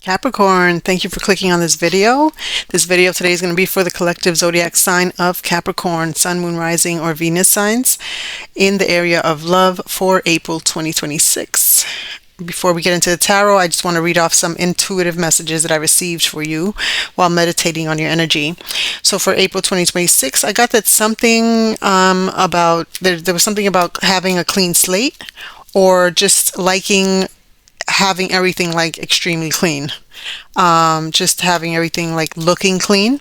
Capricorn, thank you for clicking on this video. This video today is going to be for the collective zodiac sign of Capricorn, Sun, Moon, Rising, or Venus signs in the area of love for April 2026. Before we get into the tarot, I just want to read off some intuitive messages that I received for you while meditating on your energy. So for April 2026, I got that something there was something about having a clean slate or just liking having everything like extremely clean. Just having everything like looking clean.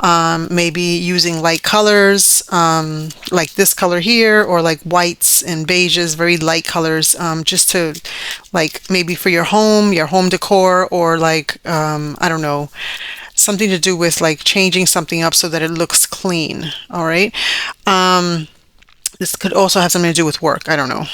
Maybe using light colors, like this color here, or like whites and beiges, very light colors, just to like maybe for your home decor, or like, I don't know, something to do with like changing something up so that it looks clean. All right. This could also have something to do with work. I don't know.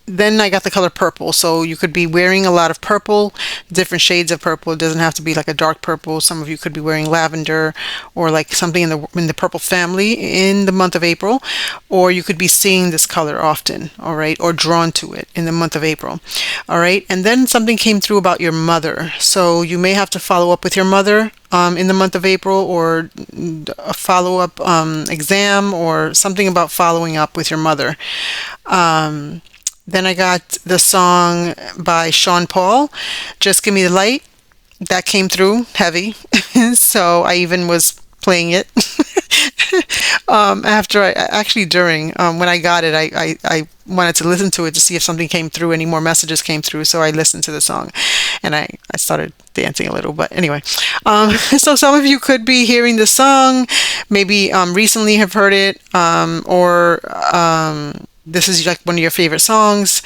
Then I got the color purple. So you could be wearing a lot of purple, different shades of purple. It doesn't have to be like a dark purple. Some of you could be wearing lavender or like something in the purple family in the month of April. Or you could be seeing this color often, all right, or drawn to it in the month of April. All right. And then something came through about your mother. So you may have to follow up with your mother in the month of April, or a follow-up exam, or something about following up with your mother. Then I got the song by Sean Paul, Just Give Me the Light. That came through heavy. So I even was playing it after during when I got it, I wanted to listen to it to see if something came through, any more messages came through. So I listened to the song and I started dancing a little. But anyway, so some of you could be hearing the song, maybe recently have heard it, or this is like one of your favorite songs,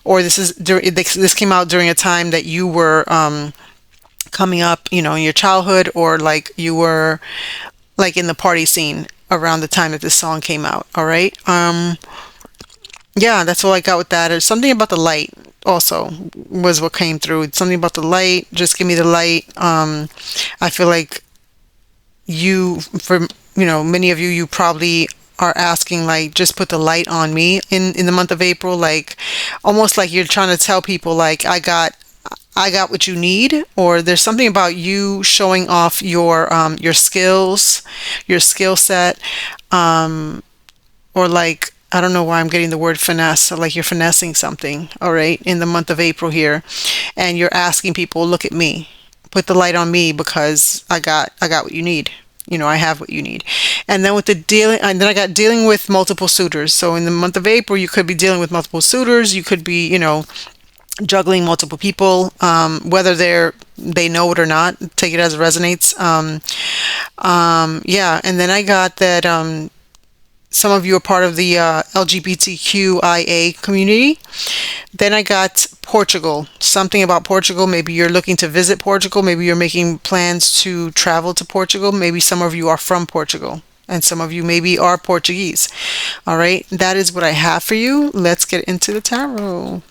or this came out during a time that you were coming up, in your childhood, or like you were like in the party scene around the time that this song came out. All right. Yeah, that's all I got with that. There's something about the light also was what came through. Something about the light. Just give me the light. I feel like for many of you, you probably are asking like, just put the light on me in the month of April, like almost like you're trying to tell people like, I got what you need, or there's something about you showing off your skills, your skill set, or like, I don't know why I'm getting the word finesse, so like you're finessing something, all right, in the month of April here, and you're asking people, look at me, put the light on me because I got what you need. I have what you need. And then with the dealing, and then I got dealing with multiple suitors. So in the month of April, you could be dealing with multiple suitors. You could be, juggling multiple people, whether they know it or not. Take it as it resonates. Yeah, and then I got that some of you are part of the LGBTQIA community. Then I got Portugal. Something about Portugal. Maybe you're looking to visit Portugal. Maybe you're making plans to travel to Portugal. Maybe some of you are from Portugal. And some of you maybe are Portuguese. All right. That is what I have for you. Let's get into the tarot.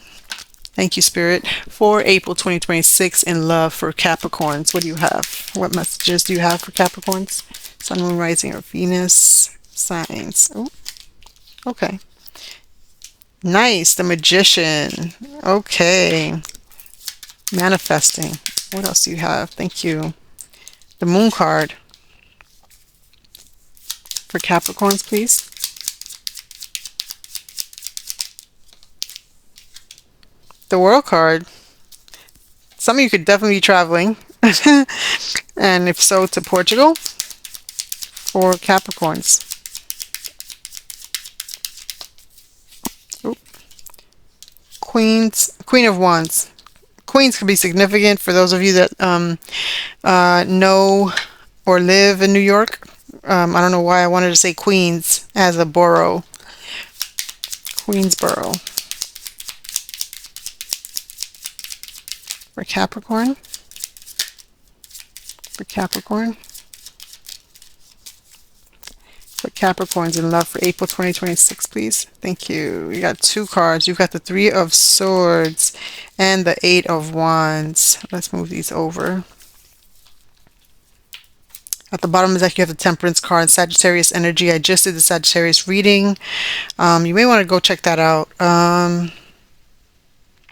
Thank you, Spirit, for April 2026 in love for Capricorns. What do you have? What messages do you have for Capricorns? Sun, Moon, Rising, or Venus signs. Oh, okay. Nice. The Magician. Okay. Manifesting. What else do you have? Thank you. The Moon card for Capricorns, please. The World card. Some of you could definitely be traveling. And if so, to Portugal for Capricorns. Oop. Queen of Wands. Queens could be significant for those of you that know or live in New York. I don't know why I wanted to say Queens as a borough. Queensboro. For Capricorn. For Capricorn. For Capricorns in love for April 2026, please. Thank you. You got two cards. You've got the Three of Swords and the Eight of Wands. Let's move these over. At the bottom of the deck, you have the Temperance card, Sagittarius energy. I just did the Sagittarius reading. You may want to go check that out.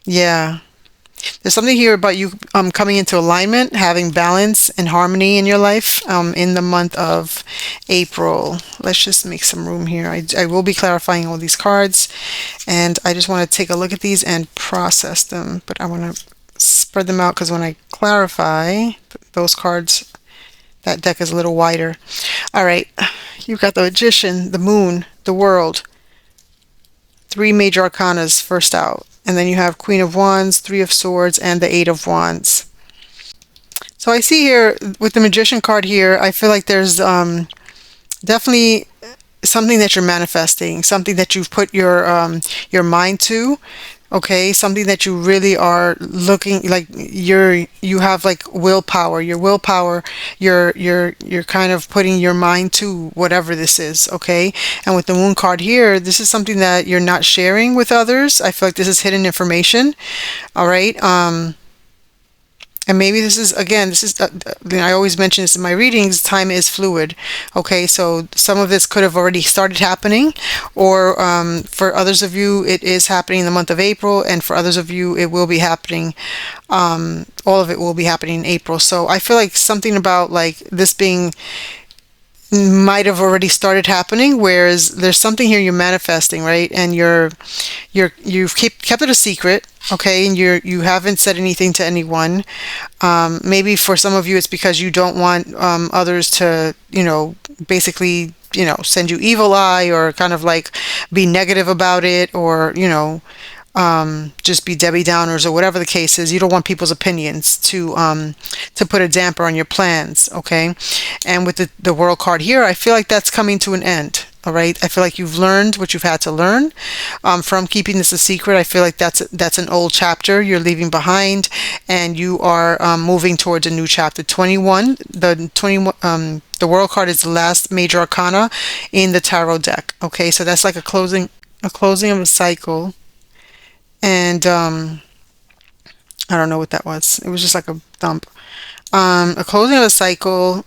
Yeah. There's something here about you coming into alignment, having balance and harmony in your life in the month of April. Let's just make some room here. I will be clarifying all these cards, and I just want to take a look at these and process them. But I want to spread them out because when I clarify those cards, that deck is a little wider. All right, you've got the Magician, the Moon, the World. Three major arcanas first out. And then you have Queen of Wands, Three of Swords, and the Eight of Wands. So I see here with the Magician card here, I feel like there's definitely something that you're manifesting, something that you've put your mind to. Okay, something that you really are looking like you have like willpower. Your willpower, you're kind of putting your mind to whatever this is, okay? And with the Moon card here, this is something that you're not sharing with others. I feel like this is hidden information. All right. And maybe this is, again, this is, I always mention this in my readings, time is fluid. Okay, so some of this could have already started happening, or for others of you, it is happening in the month of April, and for others of you, it will be happening, all of it will be happening in April. So I feel like something about like this being might have already started happening, whereas there's something here you're manifesting, right? And you've kept it a secret, okay, and you haven't said anything to anyone. Maybe for some of you it's because you don't want others to, basically, send you evil eye, or kind of like be negative about it, or just be Debbie Downers, or whatever the case is. You don't want people's opinions to put a damper on your plans, okay? And with the World card here, I feel like that's coming to an end. All right, I feel like you've learned what you've had to learn from keeping this a secret. I feel like that's an old chapter you're leaving behind, and you are moving towards a new chapter. 21, the World card is the last major arcana in the tarot deck. Okay, so that's like a closing of a cycle. And I don't know what that was. It was just like a thump. A closing of a cycle,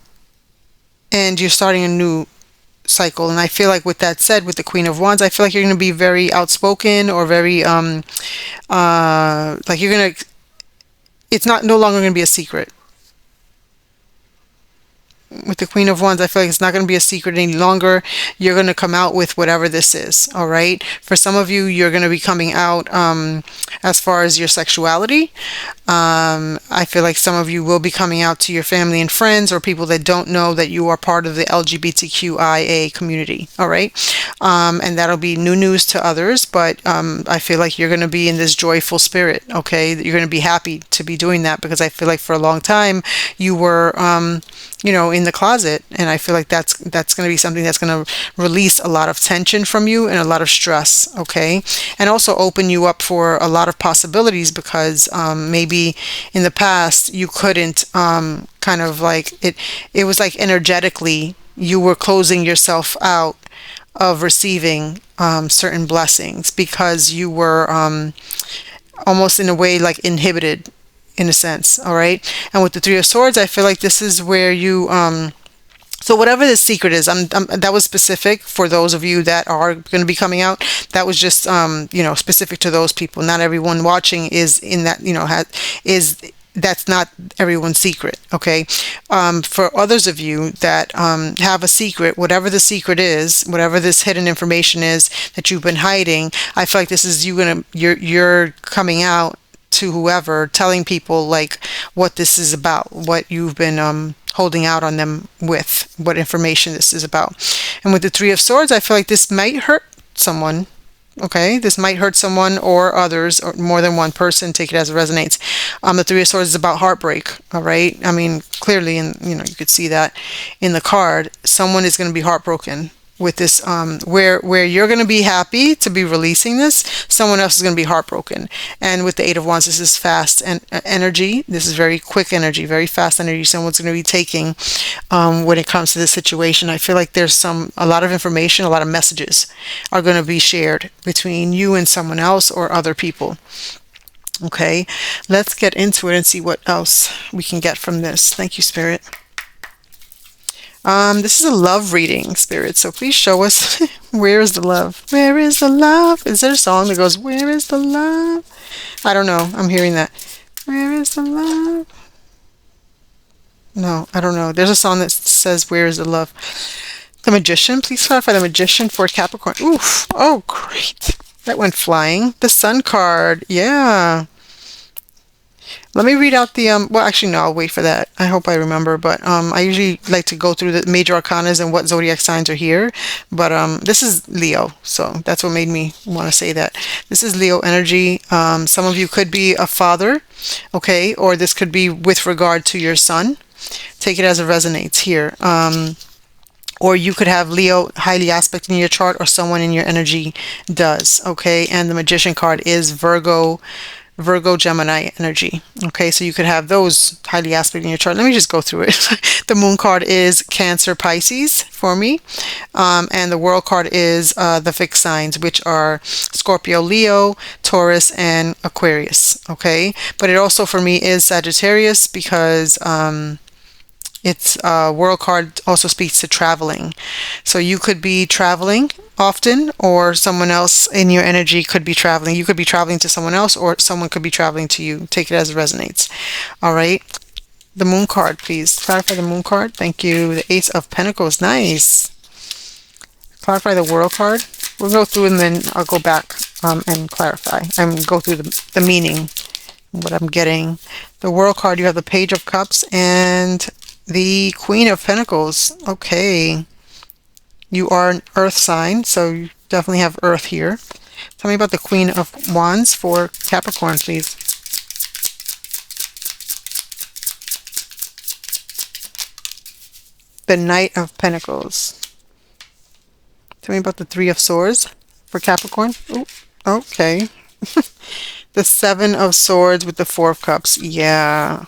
and you're starting a new cycle. And I feel like with that said, with the Queen of Wands, I feel like you're going to be very outspoken, or very like you're going to, it's no longer going to be a secret. With the Queen of Wands, I feel like it's not going to be a secret any longer. You're going to come out with whatever this is, all right? For some of you, you're going to be coming out as far as your sexuality. I feel like some of you will be coming out to your family and friends, or people that don't know that you are part of the LGBTQIA community, all right? And that'll be new news to others, but I feel like you're going to be in this joyful spirit, okay? You're going to be happy to be doing that, because I feel like for a long time you were in the closet, and I feel like that's going to be something that's going to release a lot of tension from you and a lot of stress, okay? And also open you up for a lot of possibilities, because maybe in the past you couldn't kind of like it was like energetically you were closing yourself out of receiving certain blessings, because you were almost in a way like inhibited, in a sense, all right? And with the Three of Swords, I feel like this is where you so whatever this secret is, that was specific for those of you that are going to be coming out. That was just specific to those people. Not everyone watching is in that, that's not everyone's secret, okay? For others of you that have a secret, whatever the secret is, whatever this hidden information is that you've been hiding, I feel like this is you're coming out to whoever, telling people like what this is about, what you've been holding out on them with, what information this is about. And with the Three of Swords, I feel like this might hurt someone. Okay, this might hurt someone or others, or more than one person. Take it as it resonates. The Three of Swords is about heartbreak. All right, I mean, clearly, and you could see that in the card. Someone is going to be heartbroken with this, where you're going to be happy to be releasing this, someone else is going to be heartbroken. And with the Eight of Wands, this is fast and energy. This is very quick energy, very fast energy. Someone's going to be taking when it comes to this situation. I feel like there's a lot of information, a lot of messages are going to be shared between you and someone else or other people. Okay, let's get into it and see what else we can get from this. Thank you, Spirit. This is a love reading, Spirit, so please show us where is the love? Where is the love? Is there a song that goes, where is the love? I don't know. I'm hearing that. Where is the love? No, I don't know. There's a song that says, "Where is the love?" The Magician. Please clarify the Magician for Capricorn. Oof. Oh, great. That went flying. The Sun card. Yeah. Let me read out the well, actually no, I'll wait for that. I hope I remember, but I usually like to go through the major arcanas and what zodiac signs are here. But this is Leo, so that's what made me want to say that. This is Leo energy. Some of you could be a father, okay, or this could be with regard to your son. Take it as it resonates here. Or you could have Leo highly aspect in your chart, or someone in your energy does, okay? And the Magician card is Virgo, Gemini energy. Okay, so you could have those highly aspect in your chart. Let me just go through it. The Moon card is Cancer, Pisces for me. And the World card is the fixed signs, which are Scorpio, Leo, Taurus, and Aquarius. Okay, but it also for me is Sagittarius because its world card also speaks to traveling. So you could be traveling often, or someone else in your energy could be traveling. You could be traveling to someone else, or someone could be traveling to you. Take it as it resonates. All right. The Moon card, please. Clarify the Moon card. Thank you. The Ace of Pentacles. Nice. Clarify the World card. We'll go through and then I'll go back and clarify. And go through the meaning, what I'm getting. The World card, you have the Page of Cups and the Queen of Pentacles. Okay. You are an earth sign, so you definitely have earth here. Tell me about the Queen of Wands for Capricorn, please. The Knight of Pentacles. Tell me about the Three of Swords for Capricorn. Ooh, okay. The Seven of Swords with the Four of Cups. Yeah.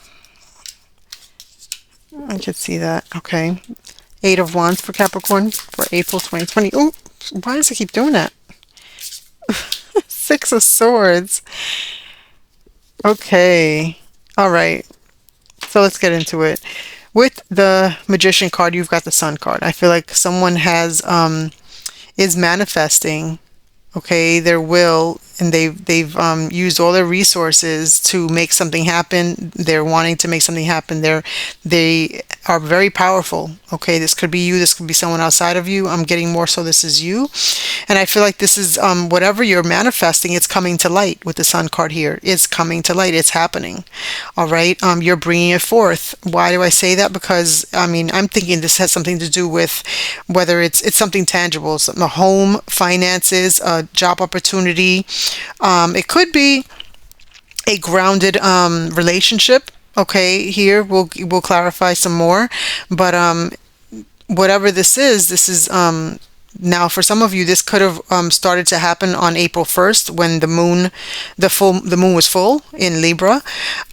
I could see that. Okay. Eight of Wands for Capricorn for April 2020. Oh, why does it keep doing that? Six of Swords. Okay. All right. So let's get into it. With the Magician card, you've got the Sun card. I feel like someone is manifesting, okay, their will, and they've used all their resources to make something happen. They're wanting to make something happen. They are very powerful. Okay, this could be you. This could be someone outside of you. I'm getting more so this is you, and I feel like this is whatever you're manifesting. It's coming to light with the Sun card here. It's coming to light. It's happening. All right. You're bringing it forth. Why do I say that? Because I mean, I'm thinking this has something to do with whether it's something tangible, a home, finances, a job opportunity. It could be a grounded relationship. Okay, here we'll clarify some more, but whatever this is now for some of you this could have started to happen on April 1st when the moon was full in Libra,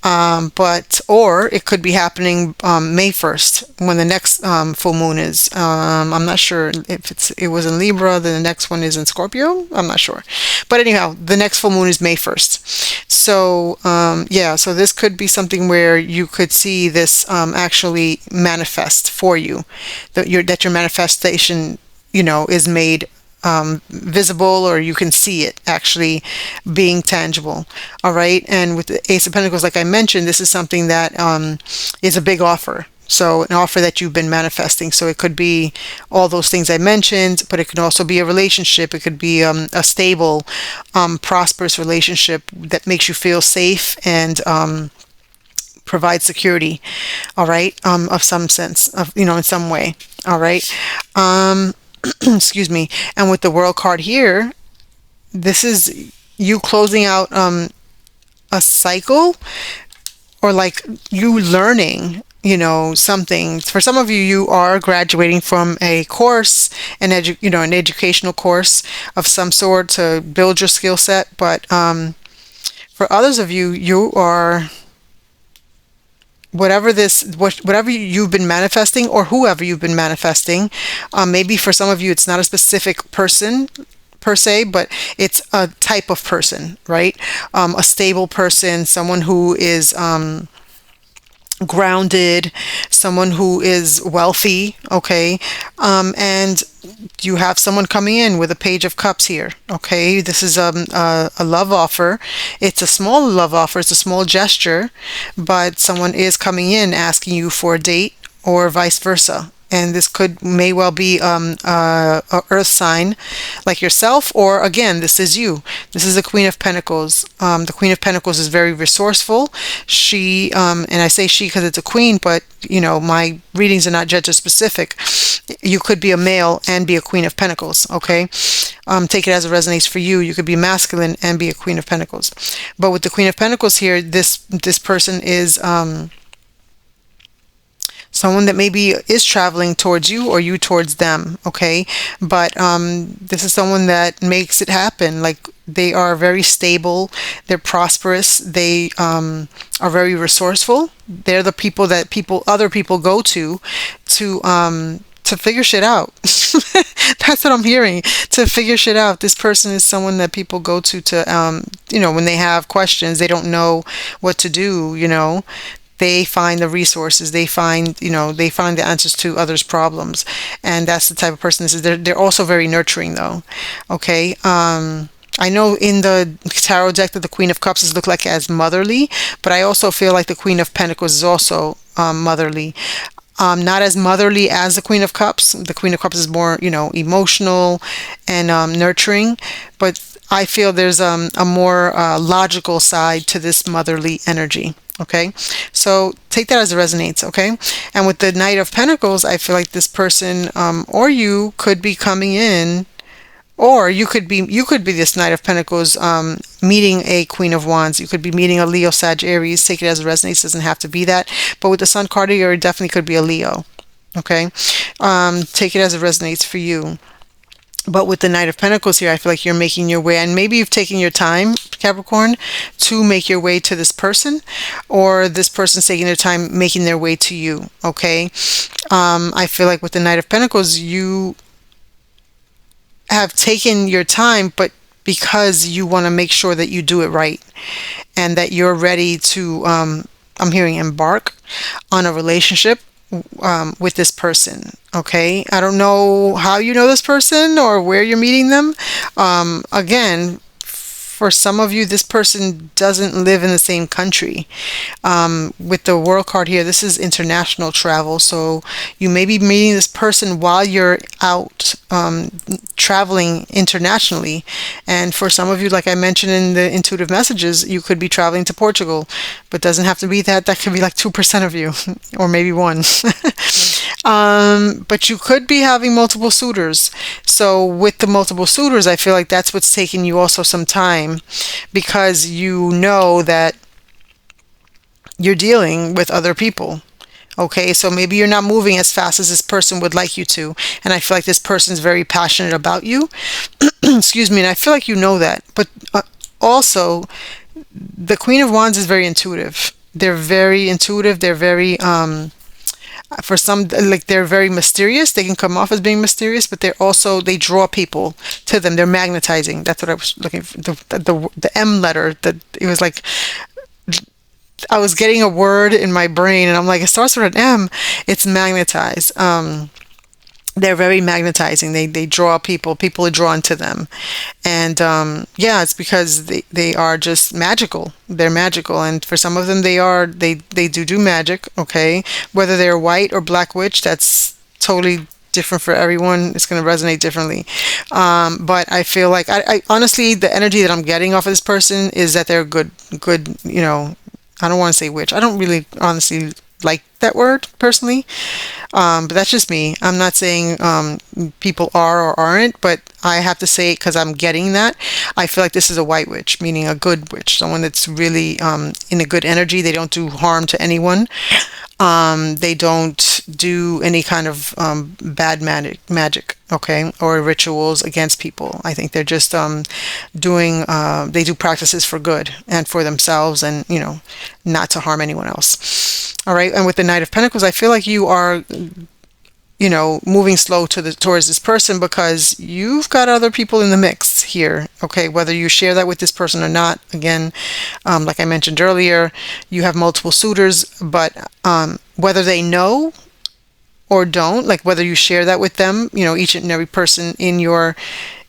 but or it could be happening May 1st when the next full moon is. I'm not sure if it was in Libra, then the next one is in Scorpio. I'm not sure, but anyhow, the next full moon is May 1st. So yeah, so this could be something where you could see this actually manifest for you, that your manifestation, you know, is made visible, or you can see it actually being tangible. All right. And with the Ace of Pentacles, like I mentioned, this is something that is a big offer. So an offer that you've been manifesting. So it could be all those things I mentioned, but it could also be a relationship. It could be a stable, prosperous relationship that makes you feel safe and provide security. All right. Of some sense, of, you know, in some way. All right. Excuse me. And with the World card here, this is you closing out a cycle, or like you learning, you know, something. For some of you, you are graduating from a course, an educational course of some sort to build your skill set. But for others of you, you are whatever you've been manifesting, or whoever you've been manifesting. Maybe for some of you it's not a specific person per se, but it's a type of person, right? A stable person, someone who is grounded, someone who is wealthy, okay? And you have someone coming in with a page of cups here, okay? This is a love offer. It's a small love offer, it's a small gesture, but someone is coming in asking you for a date or vice versa. And this may well be a earth sign like yourself, or again, this is you. This is the Queen of Pentacles. The Queen of Pentacles is very resourceful. She, and I say she because it's a queen, but you know, my readings are not gender specific. You could be a male and be a Queen of Pentacles, okay? Take it as it resonates for you. You could be masculine and be a Queen of Pentacles. But with the Queen of Pentacles here, this person is someone that maybe is traveling towards you or you towards them, okay? But this is someone that makes it happen. Like, they are very stable, they're prosperous, they are very resourceful. They're the people that other people go to figure shit out. That's what I'm hearing. To figure shit out. This person is someone that people go to you know, when they have questions, they don't know what to do, you know. They find the resources, they find, you know, they find the answers to others' problems. And that's the type of person this is. They're also very nurturing though. Okay. I know in the tarot deck that the Queen of Cups is looked like as motherly, but I also feel like the Queen of Pentacles is also motherly. Not as motherly as the Queen of Cups. The Queen of Cups is more, you know, emotional and nurturing, but I feel there's a more logical side to this motherly energy. Okay, so take that as it resonates. Okay, and with the Knight of Pentacles, I feel like this person or you could be coming in, or you could be this Knight of Pentacles meeting a Queen of Wands. You could be meeting a Leo, Sag, Aries. Take it as it resonates. Doesn't have to be that. But with the Sun card here, it definitely could be a Leo. Okay, take it as it resonates for you. But with the Knight of Pentacles here, I feel like you're making your way, and maybe you've taken your time, Capricorn, to make your way to this person, or this person's taking their time making their way to you. Okay, I feel like with the Knight of Pentacles, you have taken your time, but because you want to make sure that you do it right and that you're ready to, I'm hearing, embark on a relationship with this person. Okay, I don't know how you know this person or where you're meeting them. Again, for some of you, this person doesn't live in the same country. With the World card here, this is international travel. So you may be meeting this person while you're out traveling internationally. And for some of you, like I mentioned in the intuitive messages, you could be traveling to Portugal, but doesn't have to be that. That could be like 2% of you, or maybe one. But you could be having multiple suitors. So with the multiple suitors, I feel like that's what's taking you also some time, because you know that you're dealing with other people. Okay, so maybe you're not moving as fast as this person would like you to. And I feel like this person's very passionate about you. Excuse me, and I feel like you know that. But also, the Queen of Wands is very intuitive. They're very intuitive. They're very for some, like, they're very mysterious. They can come off as being mysterious, but they draw people to them. They're magnetizing. That's what I was looking for. The M letter, that it was like I was getting a word in my brain and I'm like, it starts with an M. It's magnetized. They're very magnetizing. They draw people. People are drawn to them. And yeah, it's because they are just magical. They're magical. And for some of them, they do magic. Okay. Whether they're white or black witch, that's totally different for everyone. It's going to resonate differently. But I feel like I honestly, the energy that I'm getting off of this person is that they're good, you know, I don't want to say witch. I don't really honestly like that word personally. But that's just me. I'm not saying people are or aren't, but I have to say it because I'm getting that. I feel like this is a white witch, meaning a good witch, someone that's really in a good energy. They don't do harm to anyone. They don't do any kind of bad magic, okay, or rituals against people. I think they're just they do practices for good and for themselves, and, you know, not to harm anyone else. All right, and with the Knight of Pentacles, I feel like you are you know, moving slow towards this person because you've got other people in the mix here. Okay, whether you share that with this person or not. Again, like I mentioned earlier, you have multiple suitors, but whether they know or don't, like whether you share that with them, you know, each and every person in your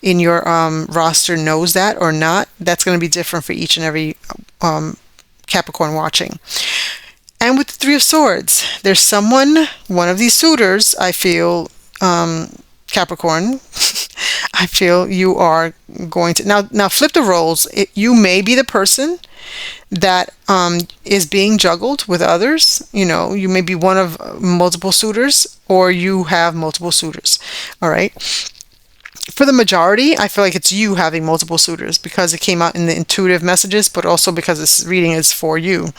roster knows that or not. That's going to be different for each and every Capricorn watching. And with the Three of Swords, there's someone, one of these suitors, I feel, Capricorn, I feel you are going to, now flip the roles. You may be the person that is being juggled with others. You know, you may be one of multiple suitors, or you have multiple suitors. All right. For the majority, I feel like it's you having multiple suitors because it came out in the intuitive messages, but also because this reading is for you.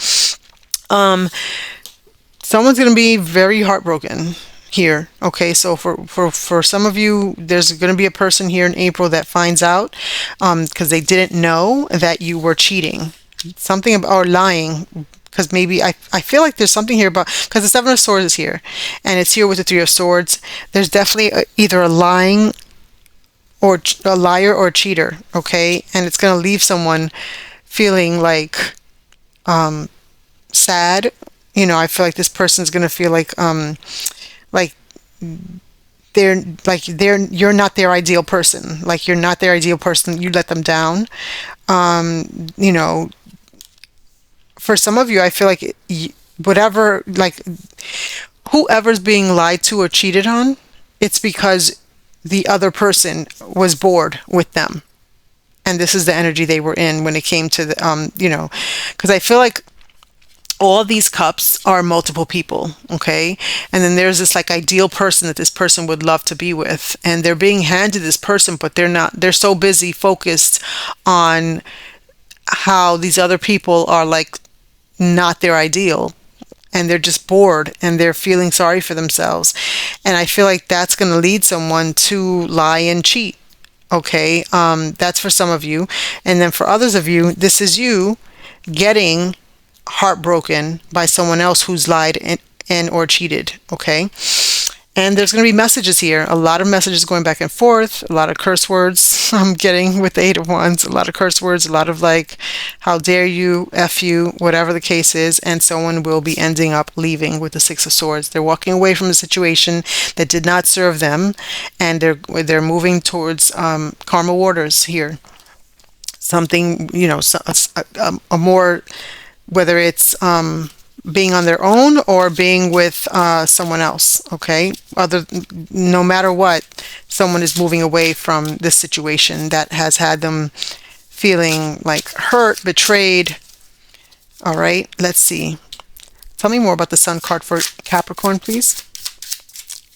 Someone's going to be very heartbroken here. Okay, so for some of you, there's going to be a person here in April that finds out because they didn't know that you were cheating, something about, or lying. Because maybe I feel like there's something here about, because the Seven of Swords is here and it's here with the Three of Swords. There's definitely either a lying or a liar or a cheater. Okay, and it's going to leave someone feeling like sad. You know, I feel like this person's gonna feel like you're not their ideal person. Like you're not their ideal person. You let them down. You know, for some of you, I feel like whatever, like whoever's being lied to or cheated on, it's because the other person was bored with them, and this is the energy they were in when it came to the you know, because I feel like all these cups are multiple people, okay? And then there's this like ideal person that this person would love to be with, and they're being handed this person, but they're not, they're so busy focused on how these other people are like not their ideal, and they're just bored and they're feeling sorry for themselves. And I feel like that's going to lead someone to lie and cheat, okay? That's for some of you. And then for others of you, this is you getting heartbroken by someone else who's lied and or cheated, okay? And there's going to be messages here, a lot of messages going back and forth, a lot of curse words I'm getting with the Eight of Wands, a lot of curse words, a lot of like, how dare you, F you, whatever the case is, and someone will be ending up leaving with the Six of Swords. They're walking away from a situation that did not serve them, and they're moving towards calmer waters here. Something, you know, a more, whether it's being on their own or being with someone else, okay? No matter what, someone is moving away from this situation that has had them feeling like hurt, betrayed. All right, let's see. Tell me more about the Sun card for Capricorn, please.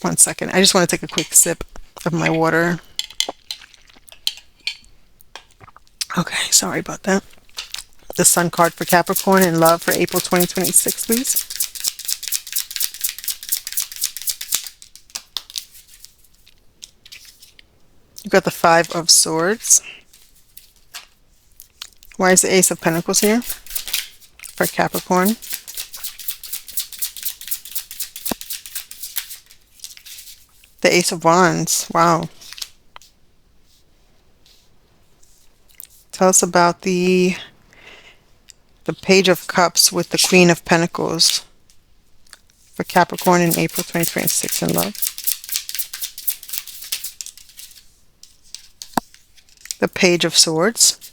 1 second. I just want to take a quick sip of my water. Okay, sorry about that. The Sun card for Capricorn in love for April 2026, please. You've got the Five of Swords. Why is the Ace of Pentacles here for Capricorn? The Ace of Wands. Wow. Tell us about the Page of Cups with the Queen of Pentacles for Capricorn in April 2026 in love. The Page of Swords.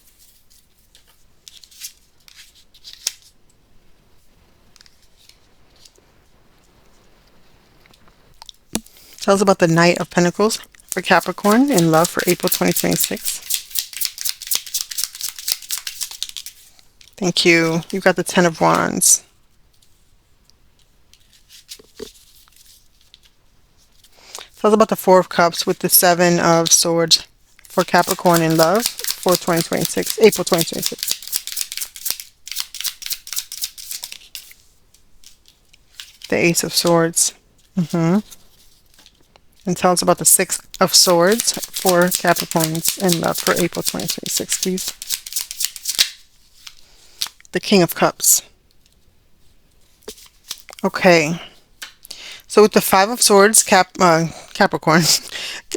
Tell us about the Knight of Pentacles for Capricorn in love for April 2026. Thank you. You've got the Ten of Wands. Tell us about the Four of Cups with the Seven of Swords for Capricorn in love for 2026, April 2026. The Ace of Swords. And tell us about the Six of Swords for Capricorns in love for April 2026, please. The King of Cups. Okay. So with the Five of Swords, Capricorn,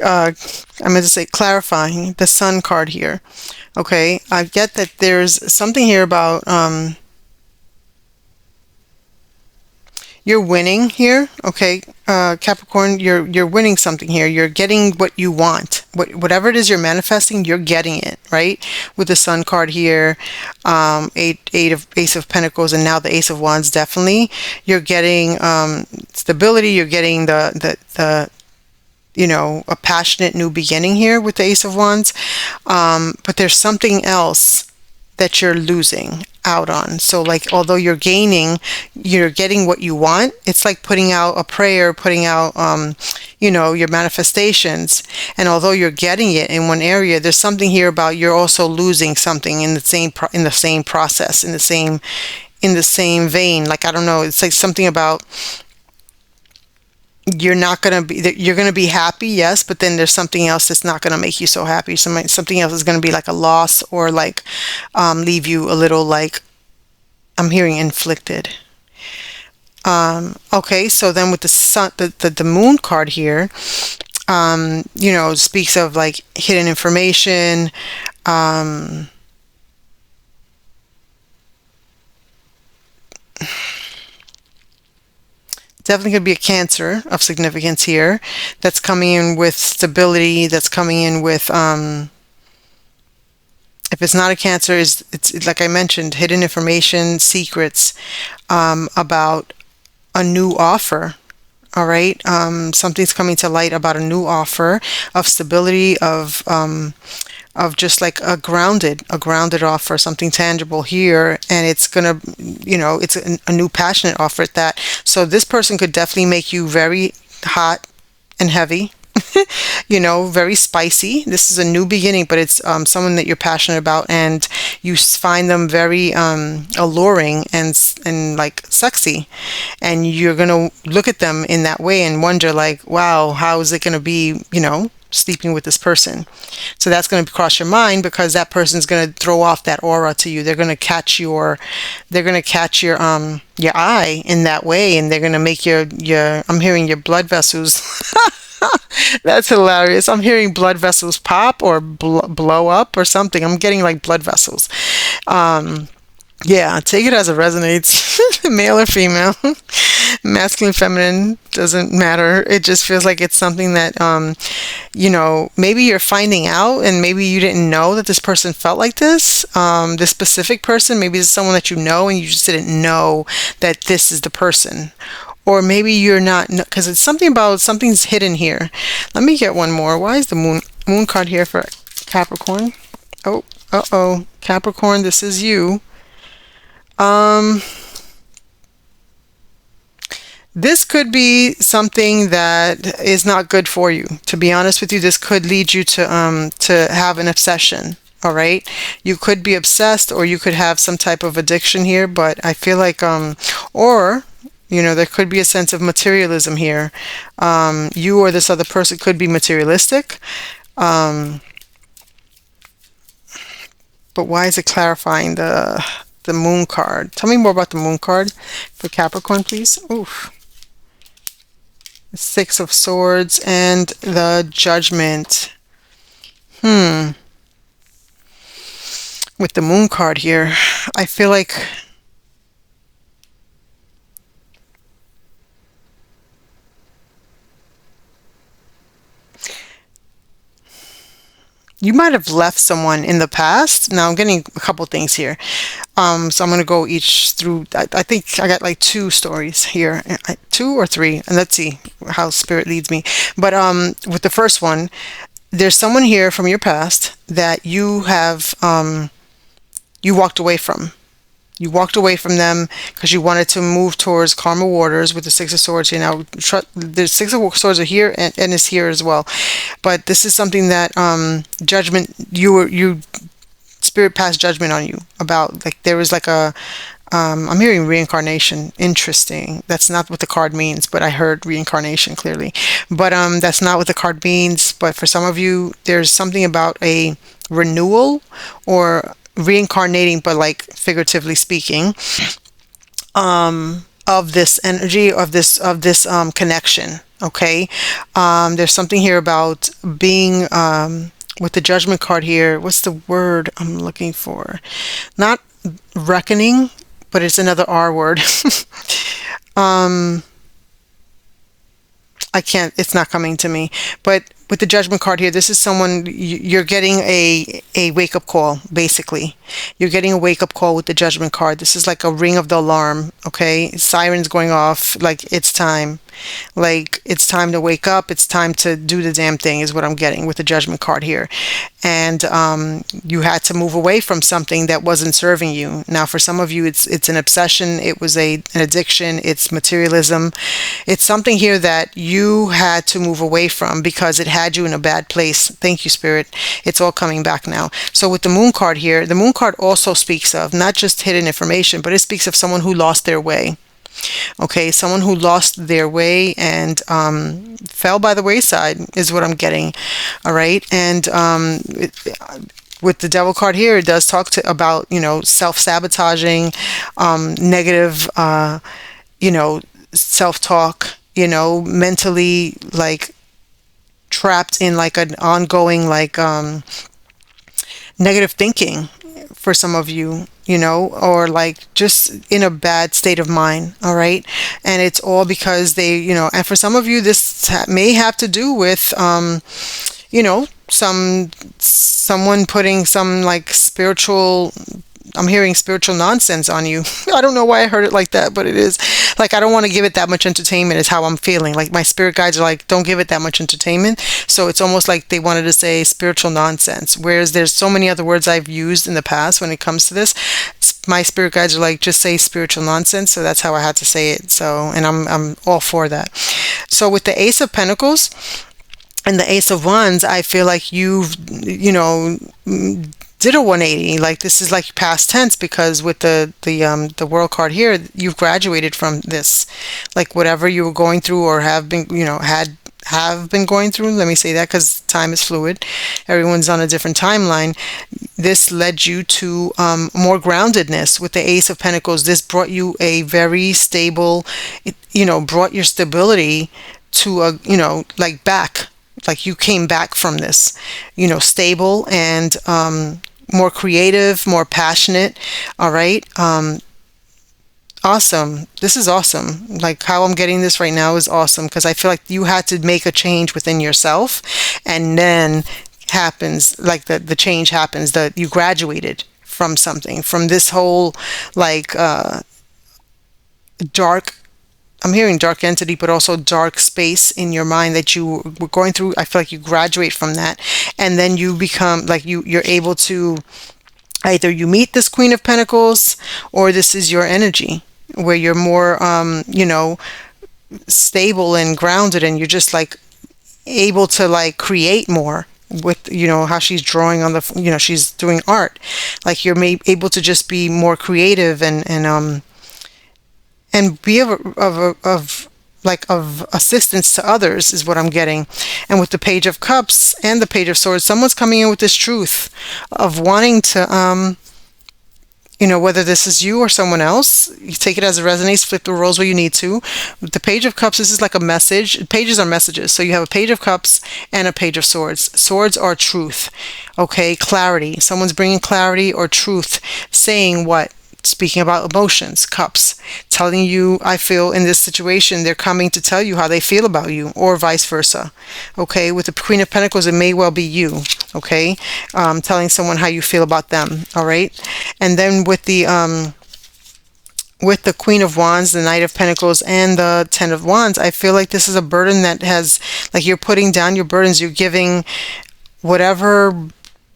I meant to say clarifying the Sun card here. Okay, I get that there's something here about you're winning here. Okay, Capricorn, you're winning something here. You're getting what you want. Whatever it is you're manifesting, you're getting it, right? With the Sun card here, Ace of Pentacles, and now the Ace of Wands. Definitely, you're getting stability. You're getting the a passionate new beginning here with the Ace of Wands. But there's something else that you're losing out on. So like, although you're gaining, you're getting what you want. It's like putting out a prayer, putting out, your manifestations. And although you're getting it in one area, there's something here about you're also losing something in the same process, in the same vein. Like, I don't know, it's like something about you're going to be happy, yes, but then there's something else that's not going to make you so happy. Something else is going to be like a loss, or like leave you a little, like, I'm hearing inflicted. Okay, so then with the sun, the moon card here, speaks of like hidden information. Definitely could be a Cancer of significance here that's coming in with stability, that's coming in with, if it's not a Cancer, it's like I mentioned, hidden information, secrets, about a new offer. All right, something's coming to light about a new offer of stability, of just like a grounded offer, something tangible here, and it's gonna, it's a new passionate offer at that. So this person could definitely make you very hot and heavy, very spicy. This is a new beginning, but it's someone that you're passionate about, and you find them very alluring and like sexy, and you're gonna look at them in that way and wonder like, wow, how is it gonna be, sleeping with this person? So that's going to cross your mind, because that person's going to throw off that aura to you. They're going to catch your eye in that way, and they're going to make your I'm hearing your blood vessels. That's hilarious. I'm hearing blood vessels pop or blow up or something. I'm getting like blood vessels. Yeah, take it as it resonates. Male or female, masculine, feminine, doesn't matter. It just feels like it's something that, maybe you're finding out, and maybe you didn't know that this person felt like this. This specific person, maybe it's someone that you know, and you just didn't know that this is the person. Or maybe you're not, because it's something about something's hidden here. Let me get one more. Why is the moon card here for Capricorn? Oh, uh-oh. Capricorn, this is you. This could be something that is not good for you. To be honest with you, this could lead you to have an obsession. All right, you could be obsessed, or you could have some type of addiction here. But I feel like, or there could be a sense of materialism here. You or this other person could be materialistic. But why is it clarifying the moon card? Tell me more about the moon card for Capricorn, please. Oof. Six of Swords and the Judgment. With the moon card here, I feel like you might have left someone in the past. Now I'm getting a couple things here. So I'm going to go each through. I think I got like two stories here, two or three, and let's see how spirit leads me. But with the first one, there's someone here from your past that you have you walked away from. You walked away from them because you wanted to move towards calmer waters with the Six of Swords here. Now, the Six of Swords are here, and is here as well. But this is something that judgment. You spirit passed judgment on you about. Like, there was like a. I'm hearing reincarnation. Interesting. That's not what the card means, but I heard reincarnation clearly. But that's not what the card means. But for some of you, there's something about a renewal or reincarnating, but like figuratively speaking. of this energy, of this connection. Okay. There's something here about being, with the judgment card here. What's the word I'm looking for? Not reckoning, but it's another R word. I can't, it's not coming to me. But with the judgment card here, this is someone, you're getting a wake up call, basically. You're getting a wake up call with the judgment card. This is like a ring of the alarm, okay? Sirens going off, like it's time. Like it's time to wake up. It's time to do the damn thing, is what I'm getting with the judgment card here. And you had to move away from something that wasn't serving you. Now, for some of you, it's an obsession. It was an addiction. It's materialism. It's something here that you had to move away from because it had you in a bad place. Thank you, Spirit. It's all coming back now. So with the moon card here, the moon card also speaks of not just hidden information, but it speaks of someone who lost their way. Okay, someone who lost their way and fell by the wayside is what I'm getting. All right, and with the devil card here, it does talk about, self-sabotaging, negative, self-talk, mentally, like trapped in like an ongoing, like negative thinking for some of you, or like just in a bad state of mind. All right. And it's all because and for some of you, this may have to do with, someone putting some like spiritual, I'm hearing spiritual nonsense on you. I don't know why I heard it like that, but it is. Like, I don't want to give it that much entertainment is how I'm feeling. Like, my spirit guides are like, don't give it that much entertainment. So it's almost like they wanted to say spiritual nonsense. Whereas there's so many other words I've used in the past when it comes to this. My spirit guides are like, just say spiritual nonsense. So that's how I had to say it. So, and I'm all for that. So with the Ace of Pentacles and the Ace of Wands, I feel like you've, did a 180. Like, this is like past tense, because with the World card here, you've graduated from this. Like, whatever you were going through or have been, have been going through, let me say that, because time is fluid, everyone's on a different timeline. This led you to more groundedness. With the Ace of Pentacles, this brought you a very stable, brought your stability to a, like back, like you came back from this, stable and more creative, more passionate. All right. Awesome. This is awesome. Like, how I'm getting this right now is awesome, because I feel like you had to make a change within yourself, and then happens, like the change happens, that you graduated from something, from this whole like dark, I'm hearing dark entity, but also dark space in your mind that you were going through. I feel like you graduate from that, and then you become like you're able to, either you meet this Queen of Pentacles, or this is your energy where you're more stable and grounded, and you're just like able to like create more with how she's drawing on the she's doing art, like you're able to just be more creative and be of assistance to others, is what I'm getting. And with the Page of Cups and the Page of Swords, someone's coming in with this truth of wanting to whether this is you or someone else, you take it as it resonates, flip the roles where you need to. With the Page of Cups, this is like a message. Pages are messages. So you have a Page of Cups and a Page of Swords. Swords are truth. Okay, clarity. Someone's bringing clarity or truth, saying what? Speaking about emotions. Cups, telling you, I feel in this situation, they're coming to tell you how they feel about you, or vice versa. Okay, with the Queen of Pentacles, it may well be you. Okay, telling someone how you feel about them. All right, and then with the Queen of Wands, the Knight of Pentacles, and the Ten of Wands, I feel like this is a burden that has, like, you're putting down your burdens, you're giving whatever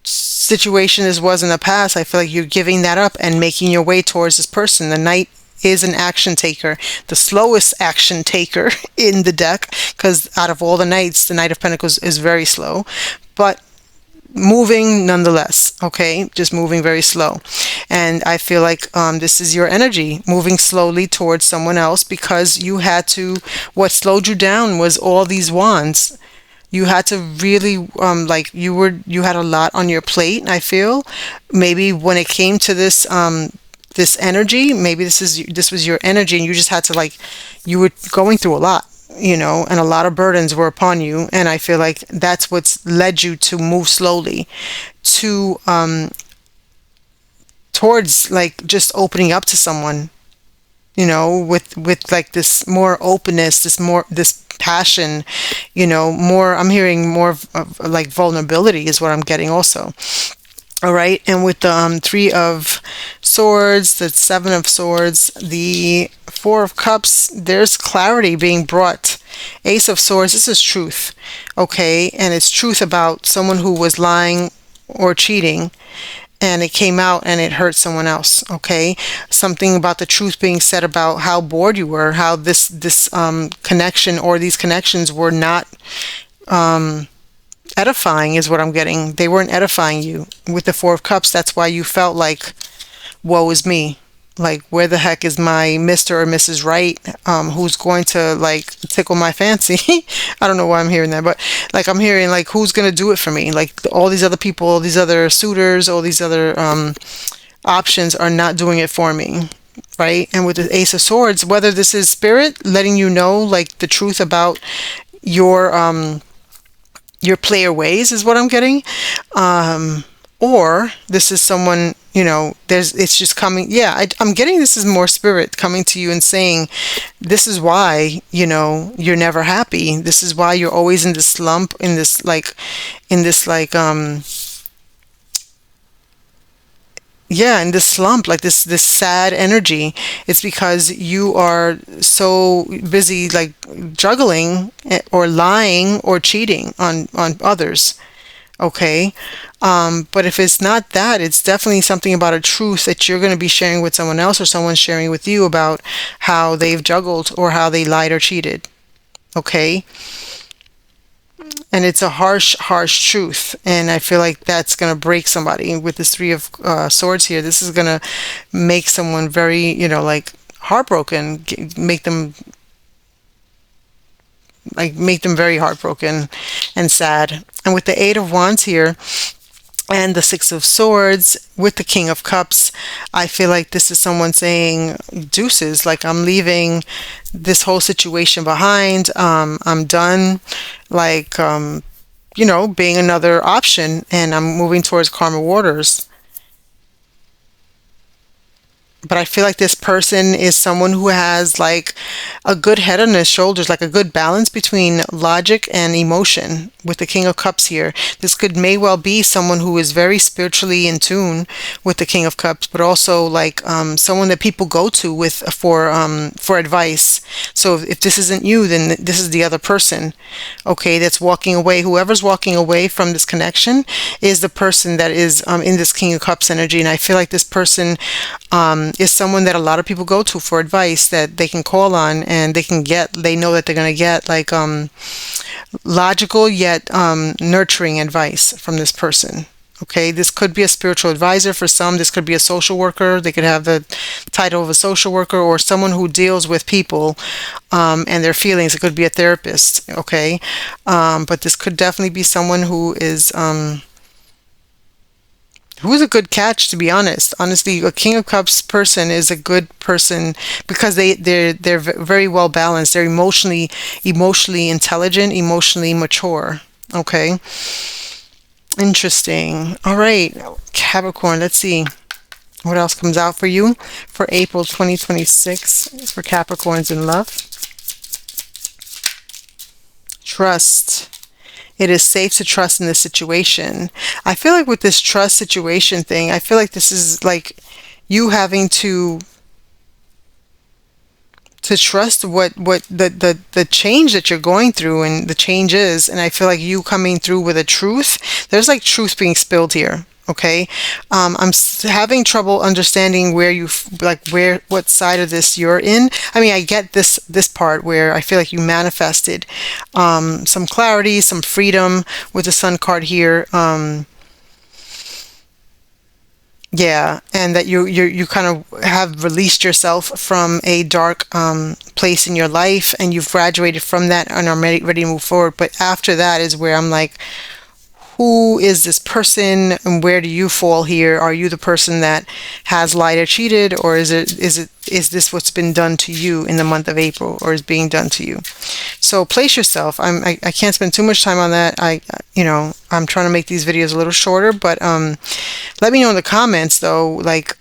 situation this was in the past. I feel like you're giving that up and making your way towards this person. The Knight is an action taker, the slowest action taker in the deck, because out of all the Knights, the Knight of Pentacles is very slow, but moving nonetheless. Okay, just moving very slow. And I feel like this is your energy, moving slowly towards someone else, because you had to, what slowed you down was all these wands. You had to really like you had a lot on your plate. I feel maybe when it came to this this energy. Maybe this was your energy, and you just had to, like, you were going through a lot, and a lot of burdens were upon you. And I feel like that's what's led you to move slowly to towards, like, just opening up to someone, with like this more openness, this passion, more. I'm hearing more of like vulnerability is what I'm getting also. All right, and with the Three of Swords, the Seven of Swords, the Four of Cups, there's clarity being brought. Ace of Swords, this is truth, okay? And it's truth about someone who was lying or cheating, and it came out and it hurt someone else, okay? Something about the truth being said about how bored you were, how this connection or these connections were not edifying is what I'm getting. They weren't edifying you. With the Four of Cups, that's why you felt like, woe is me. Like, where the heck is my Mr. or Mrs. Right, who's going to, like, tickle my fancy? I don't know why I'm hearing that, but, like, I'm hearing, like, who's going to do it for me? Like, all these other people, all these other suitors, all these other options are not doing it for me, right? And with the Ace of Swords, whether this is spirit letting you know, like, the truth about your player ways is what I'm getting. Or this is someone, it's just coming. Yeah, I'm getting this is more spirit coming to you and saying, this is why, you're never happy. This is why you're always in this slump, in this like, yeah, in this slump, like this sad energy. It's because you are so busy, like, juggling or lying or cheating on others. Okay. But if it's not that, it's definitely something about a truth that you're going to be sharing with someone else, or someone's sharing with you about how they've juggled or how they lied or cheated. Okay. And it's a harsh, harsh truth. And I feel like that's going to break somebody. With this Three of Swords here, this is going to make someone very, like, heartbroken, make them very heartbroken and sad. And with the Eight of Wands here and the Six of Swords with the King of Cups, I feel like this is someone saying deuces, like, I'm leaving this whole situation behind. I'm done, like, being another option, and I'm moving towards calmer waters. But I feel like this person is someone who has, like, a good head on his shoulders, like a good balance between logic and emotion. With the King of Cups here, this may well be someone who is very spiritually in tune with the King of Cups, but also, like, someone that people go to with for advice. So if this isn't you, then this is the other person, okay, that's walking away. Whoever's walking away from this connection is the person that is in this King of Cups energy. And I feel like this person is someone that a lot of people go to for advice, that they can call on, and they know that they're going to get, like, logical yet nurturing advice from this person. Okay, this could be a spiritual advisor for some. This could be a social worker. They could have the title of a social worker, or someone who deals with people and their feelings. It could be a therapist. Okay, but this could definitely be someone who's a good catch, to be honest. Honestly, a King of Cups person is a good person because they're very well balanced. They're emotionally intelligent, emotionally mature. Okay. Interesting. All right, Capricorn, let's see what else comes out for you for April 2026 for Capricorns in love. Trust. It is safe to trust in this situation. I feel like with this trust situation thing, I feel like this is like you having to trust what the change that you're going through, and the change is, and I feel like you coming through with a truth. There's, like, truth being spilled here. Okay, I'm having trouble understanding what side of this you're in. I mean, I get this part where I feel like you manifested some clarity, some freedom with the Sun card here. Yeah, and that you kind of have released yourself from a dark place in your life, and you've graduated from that and are ready to move forward. But after that is where I'm like, who is this person and where do you fall here? Are you the person that has lied or cheated, or is this what's been done to you in the month of April, or is being done to you? So place yourself. I can't spend too much time on that. I'm trying to make these videos a little shorter, but let me know in the comments though, like,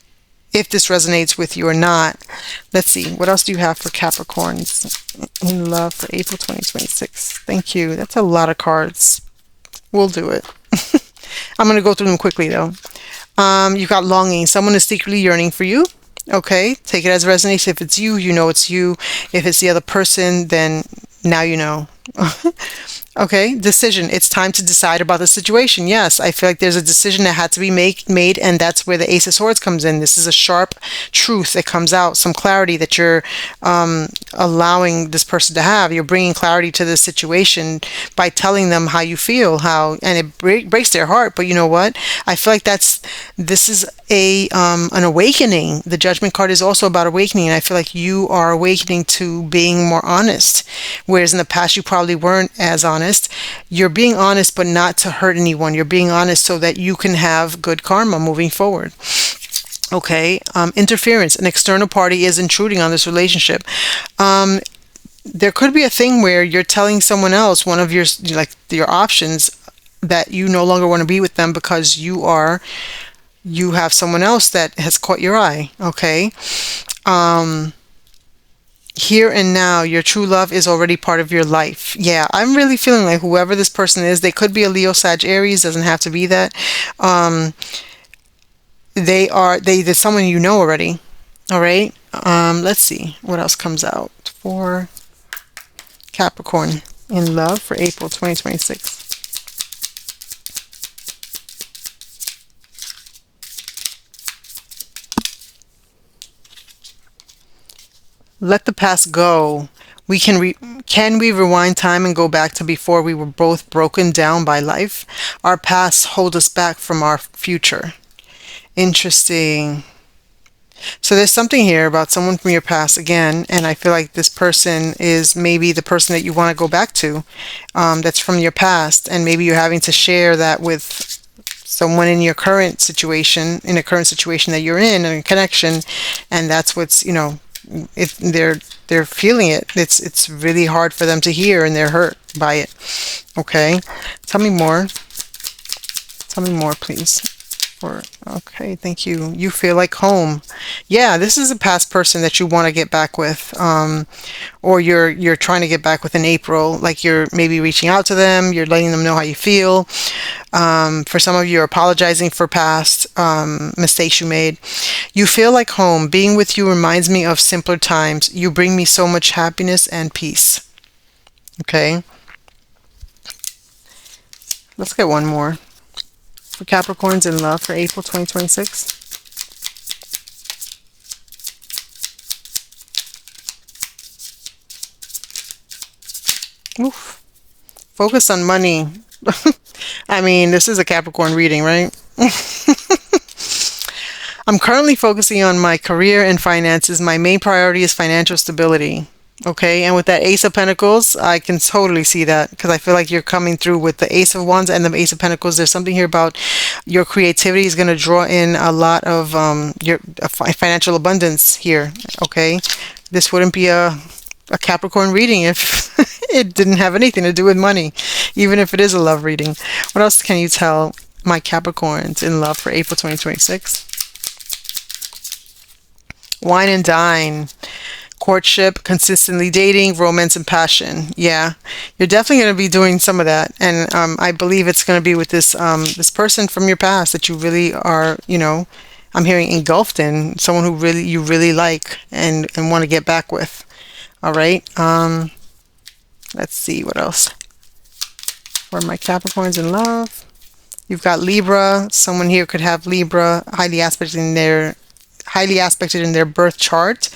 if this resonates with you or not. Let's see, what else do you have for Capricorns in love for April 2026? Thank you. That's a lot of cards. We'll do it. I'm going to go through them quickly though. You've got longing. Someone is secretly yearning for you. Okay, take it as it resonates. If it's you, you know it's you. If it's the other person, then now you know. Okay, decision. It's time to decide about the situation. Yes, I feel like there's a decision that had to be made, and that's where the Ace of Swords comes in. This is a sharp truth that comes out, some clarity that you're allowing this person to have. You're bringing clarity to this situation by telling them how you feel, and it breaks their heart. But you know what? I feel like this is an awakening. The Judgment card is also about awakening, and I feel like you are awakening to being more honest, whereas in the past you probably weren't as honest. You're being honest, but not to hurt anyone. You're being honest so that you can have good karma moving forward. Okay, interference. An external party is intruding on this relationship. There could be a thing where you're telling someone else, one of your options, that you no longer want to be with them because you have someone else that has caught your eye. Okay. Here and now, your true love is already part of your life. Yeah, I'm really feeling like whoever this person is, they could be a Leo, Sag, Aries, doesn't have to be that. They're someone you know already. All right. Let's see what else comes out for Capricorn in love for April 2026. Let the past go. Can we rewind time and go back to before we were both broken down by life? Our past hold us back from our future. Interesting. So there's something here about someone from your past again, and I feel like this person is maybe the person that you want to go back to, that's from your past, and maybe you're having to share that with someone in your current situation, that you're in a connection, and that's what's, if they're feeling it, it's really hard for them to hear, and they're hurt by it. Okay, tell me more please. Okay, thank you. You feel like home. Yeah, this is a past person that you want to get back with, or you're trying to get back with in April. Like, you're maybe reaching out to them, you're letting them know how you feel. For some of you, are apologizing for past mistakes you made. You feel like home. Being with you reminds me of simpler times. You bring me so much happiness and peace. Okay, let's get one more for Capricorns in love for April 2026. Oof. Focus on money. I mean, this is a Capricorn reading, right? I'm currently focusing on my career and finances. My main priority is financial stability. Okay, and with that Ace of Pentacles, I can totally see that, because I feel like you're coming through with the Ace of Wands and the Ace of Pentacles. There's something here about your creativity is going to draw in a lot of your financial abundance here. Okay, this wouldn't be a Capricorn reading if it didn't have anything to do with money, even if it is a love reading. What else can you tell my Capricorns in love for April 2026? Wine and dine. Courtship, consistently dating, romance, and passion. Yeah, you're definitely going to be doing some of that, and I believe it's going to be with this person from your past that you really are, I'm hearing engulfed in, someone who you really like and want to get back with. All right. Let's see what else for my Capricorns in love. You've got Libra. Someone here could have Libra highly aspected in their birth chart.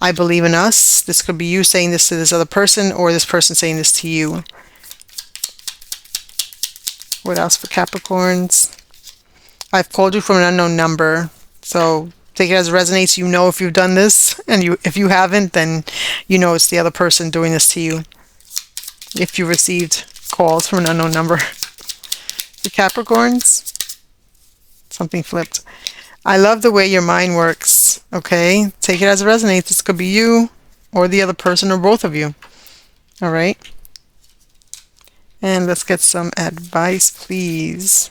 I believe in us. This could be you saying this to this other person, or this person saying this to you. What else for Capricorns? I've called you from an unknown number. So take it as it resonates. You know if you've done this, and if you haven't, then you know it's the other person doing this to you. If you received calls from an unknown number. for Capricorns. Something flipped. I love the way your mind works. Okay, take it as it resonates. This could be you or the other person or both of you. All right. And let's get some advice, please.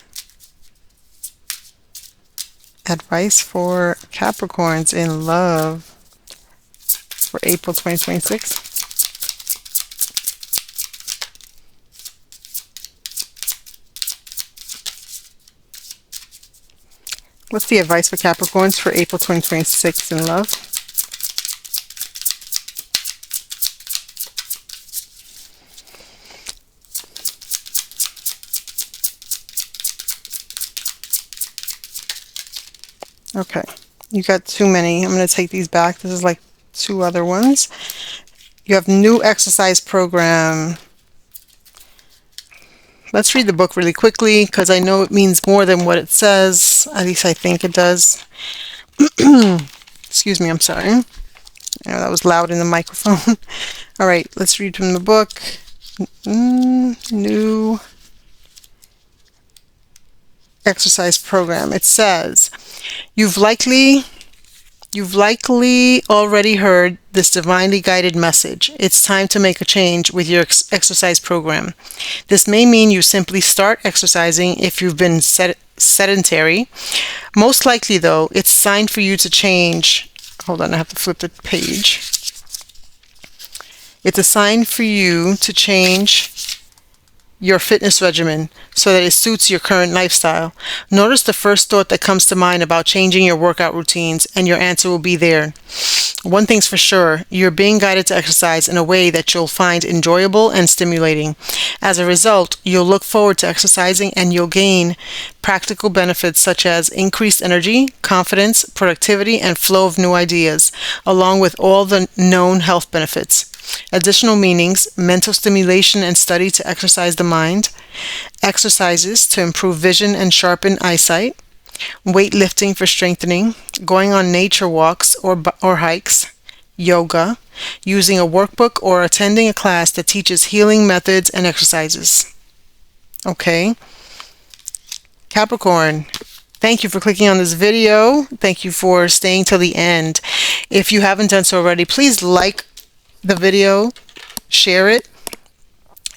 Advice for Capricorns in love for April 2026. What's the advice for Capricorns for April 2026 in love? Okay, you got too many. I'm going to take these back. This is like two other ones. You have new exercise program. Let's read the book really quickly because I know it means more than what it says. At least I think it does. Excuse me, I'm sorry. I know that was loud in the microphone. All right, let's read from the book. New exercise program. It says, You've likely already heard this divinely guided message. It's time to make a change with your exercise program. This may mean you simply start exercising if you've been sedentary. Most likely, though, it's time for you to change. Hold on, I have to flip the page. It's a sign for you to change your fitness regimen so that it suits your current lifestyle. Notice the first thought that comes to mind about changing your workout routines, and your answer will be there. One thing's for sure, you're being guided to exercise in a way that you'll find enjoyable and stimulating. As a result, you'll look forward to exercising and you'll gain practical benefits such as increased energy, confidence, productivity, and flow of new ideas, along with all the known health benefits. Additional meanings: mental stimulation and study to exercise the mind, exercises to improve vision and sharpen eyesight, weightlifting for strengthening, going on nature walks or hikes, yoga, using a workbook or attending a class that teaches healing methods and exercises. Okay. Capricorn, thank you for clicking on this video. Thank you for staying till the end. If you haven't done so already, please like the video, share it,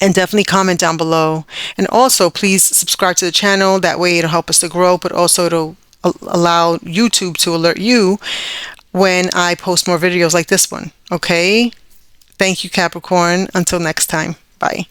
and definitely comment down below. And also, please subscribe to the channel. That way it'll help us to grow, but also it'll allow YouTube to alert you when I post more videos like this one. Okay? Thank you, Capricorn. Until next time. Bye.